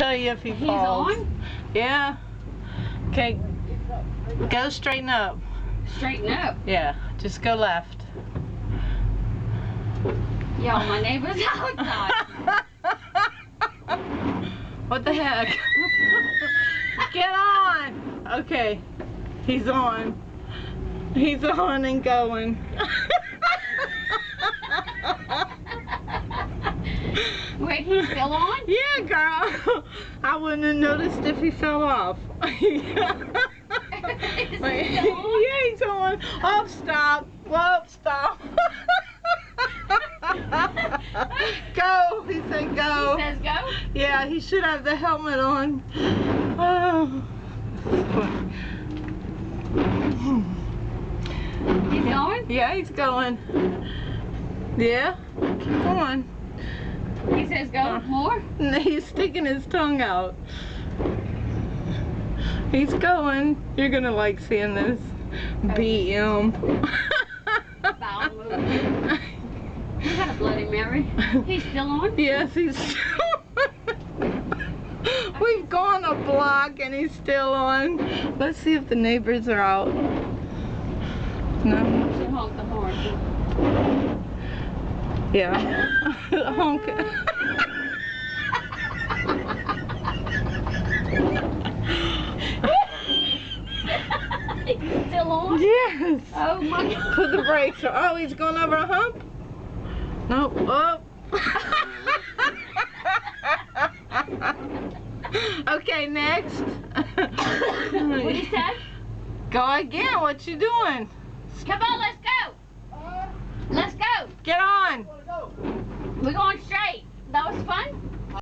tell you if he He's falls. on? Yeah. Okay. Go straighten up. Straighten up. Yeah. Just go left. Y'all, my neighbor's outside. What the heck? Get on! Okay. He's on. He's on and going. Wait, he's still on? Yeah, girl. I wouldn't have noticed if he fell off. Is he still on? Yeah, he's on. Oh, stop. Whoa, stop. Go. He said go. He says go? Yeah, he should have the helmet on. Oh. He's going? Yeah, he's going. Yeah, keep going. He says go more? He's sticking his tongue out. He's going. You're gonna like seeing this. BM. Bowel movement. You got a Bloody Mary. He's still on? Yes, he's still on. We've gone a block and he's still on. Let's see if the neighbors are out. No. Should honk the horn. Yeah. Honk. He's still on? Yes. Oh my God. Put the brakes on. Oh, he's going over a hump? Nope. Oh. Okay, next. What he said? Go again. What you doing? Come on, let's go. Let's go. Get on. We're going straight. That was fun?